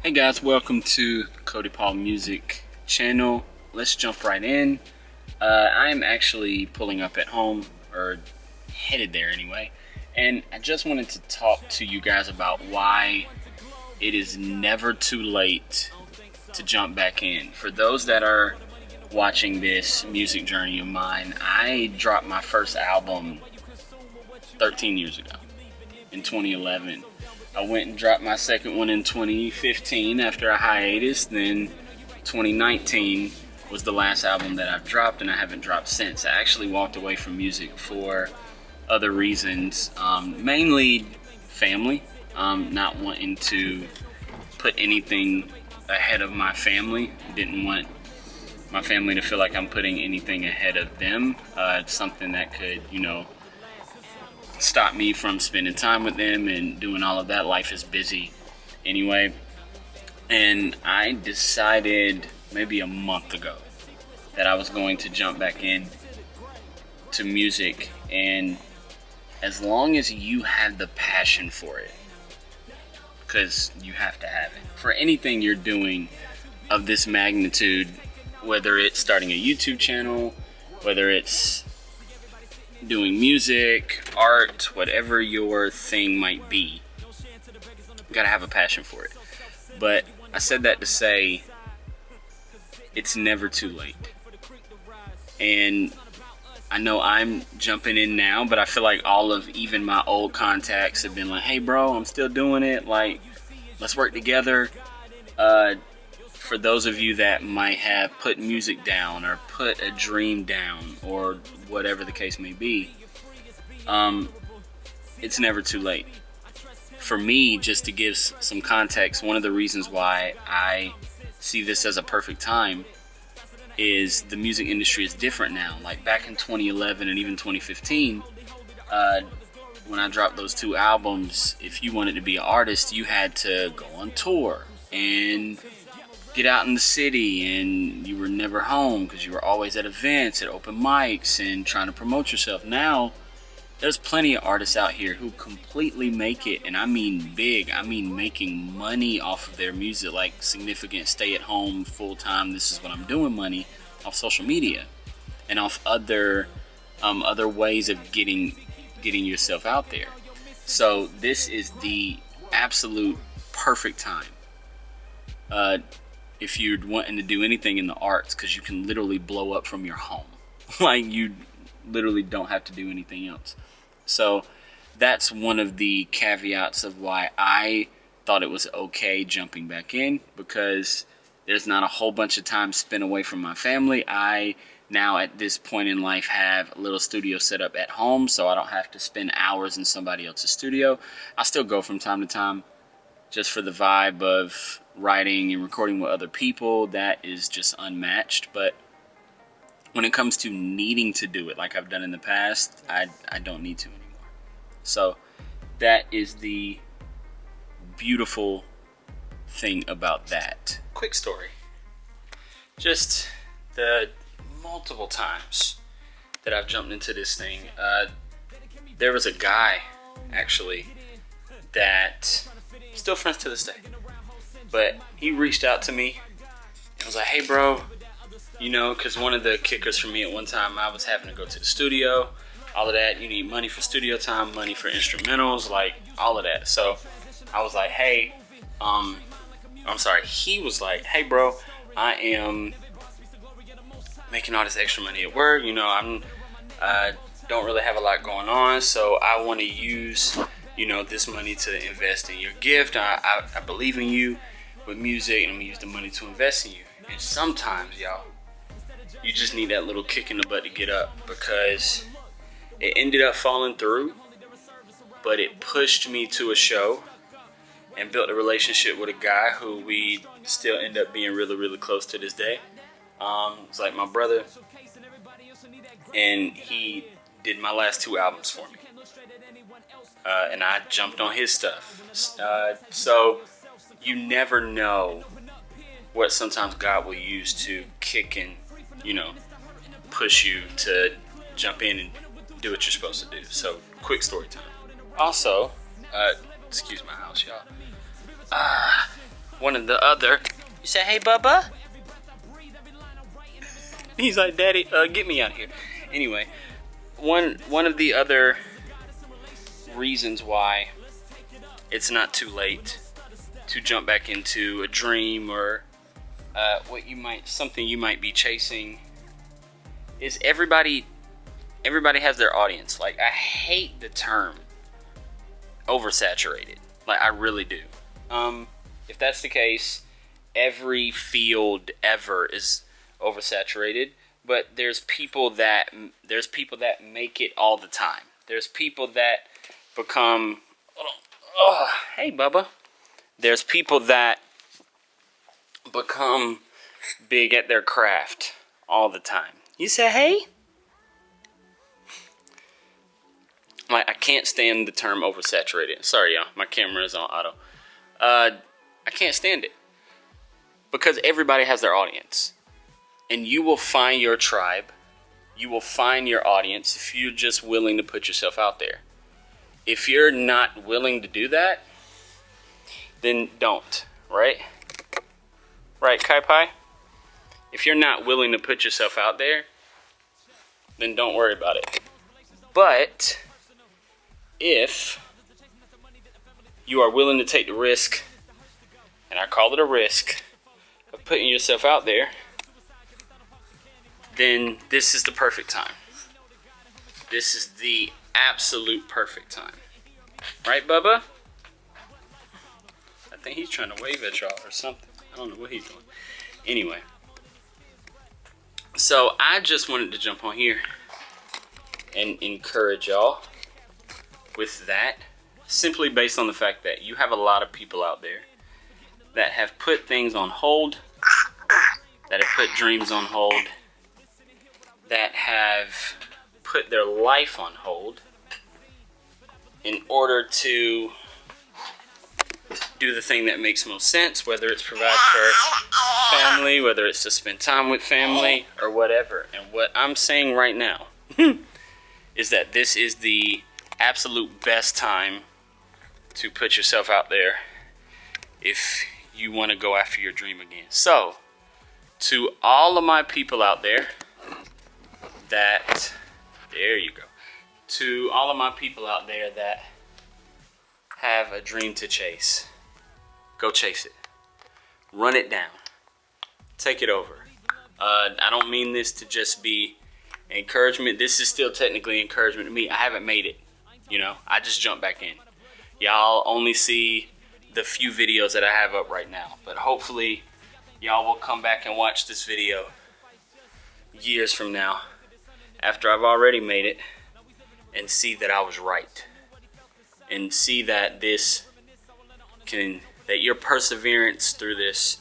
Hey guys, welcome to Cody Paul Music channel. Let's jump right in. I'm actually pulling up at home, or headed there anyway, and I just wanted to talk to you guys about why it is never too late to jump back in. For those that are watching this music journey of mine, I dropped my first album 13 years ago in 2011. I went and dropped my second one in 2015 after a hiatus. Then 2019 was the last album that I've dropped, and I haven't dropped since. I actually walked away from music for other reasons, mainly family, not wanting to put anything ahead of my family. Didn't want my family to feel like I'm putting anything ahead of them. It's something that could, stop me from spending time with them and doing all of that. Life is busy anyway. And I decided maybe a month ago that I was going to jump back in to music. And as long as you have the passion for it, because you have to have it for anything you're doing of this magnitude, whether it's starting a YouTube channel, whether it's doing music, art, whatever your thing might be, you gotta have a passion for it. But I said that to say it's never too late. And I know I'm jumping in now, but I feel like all of even my old contacts have been like, hey bro, I'm still doing it, like, let's work together. For those of you that might have put music down or put a dream down or whatever the case may be, it's never too late. For me, just to give some context, one of the reasons why I see this as a perfect time is the music industry is different now. Like back in 2011 and even 2015, when I dropped those two albums, if you wanted to be an artist, you had to go on tour and get out in the city, and you were never home because you were always at events, at open mics, and trying to promote yourself. Now, there's plenty of artists out here who completely make it, and I mean big. I mean making money off of their music, like significant stay-at-home, full-time, this is what I'm doing money off social media and off other ways of getting yourself out there. So this is the absolute perfect time. If you're wanting to do anything in the arts, because you can literally blow up from your home. Like, you literally don't have to do anything else. So that's one of the caveats of why I thought it was okay jumping back in, because there's not a whole bunch of time spent away from my family. I now at this point in life have a little studio set up at home, so I don't have to spend hours in somebody else's studio. I still go from time to time just for the vibe of writing and recording with other people. That is just unmatched. But when it comes to needing to do it like I've done in the past, I don't need to anymore. So that is the beautiful thing about that. Quick story. Just the multiple times that I've jumped into this thing. There was a guy, actually, that still friends to this day, but he reached out to me and was like, hey bro, because one of the kickers for me at one time, I was having to go to the studio, all of that. You need money for studio time, money for instrumentals, like all of that. So I was like, hey, he was like, hey bro, I am making all this extra money at work. I don't really have a lot going on, so I want to use this money to invest in your gift. I believe in you with music, and I'm gonna use the money to invest in you. And sometimes, y'all, you just need that little kick in the butt to get up, because it ended up falling through, but it pushed me to a show and built a relationship with a guy who we still end up being really, really close to this day. It's like my brother, and he did my last two albums for me. And I jumped on his stuff. So you never know what sometimes God will use to kick and, push you to jump in and do what you're supposed to do. So quick story time. Also, excuse my house, y'all. one of the other. You say, hey, Bubba? He's like, Daddy, get me out of here. Anyway, one of the other reasons why it's not too late to jump back into a dream or something you might be chasing is everybody has their audience. Like, I hate the term oversaturated. Like, I really do. If that's the case, every field ever is oversaturated, but there's people that make it all the time. There's people that become hey Bubba. There's people that become big at their craft all the time. You say, hey? Like, I can't stand the term oversaturated. Sorry, y'all. My camera is on auto. I can't stand it. Because everybody has their audience. And you will find your tribe. You will find your audience if you're just willing to put yourself out there. If you're not willing to do that, then don't, right? Right, Kai Pai? If you're not willing to put yourself out there, then don't worry about it. But if you are willing to take the risk, and I call it a risk, of putting yourself out there, then this is the perfect time. This is the absolute perfect time. Right, Bubba? I think he's trying to wave at y'all or something. I don't know what he's doing. Anyway. So I just wanted to jump on here and encourage y'all with that. Simply based on the fact that you have a lot of people out there that have put things on hold, that have put dreams on hold, that have put their life on hold in order to do the thing that makes most sense, whether it's provide for family, whether it's to spend time with family, or whatever. And what I'm saying right now is that this is the absolute best time to put yourself out there if you want to go after your dream again. So, to all of my people out there there you go. To all of my people out there that have a dream to chase, go chase it. Run it down. Take it over. I don't mean this to just be encouragement. This is still technically encouragement to me. I haven't made it. I just jumped back in. Y'all only see the few videos that I have up right now. But hopefully, y'all will come back and watch this video years from now, after I've already made it, and see that I was right. And see that that your perseverance through this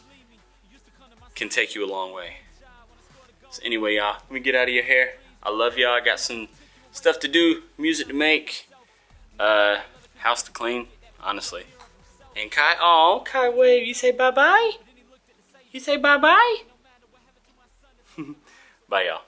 can take you a long way. So anyway, y'all, let me get out of your hair. I love y'all. I got some stuff to do, music to make, house to clean, honestly. And Kai wave. You say bye-bye? You say bye-bye? Bye, y'all.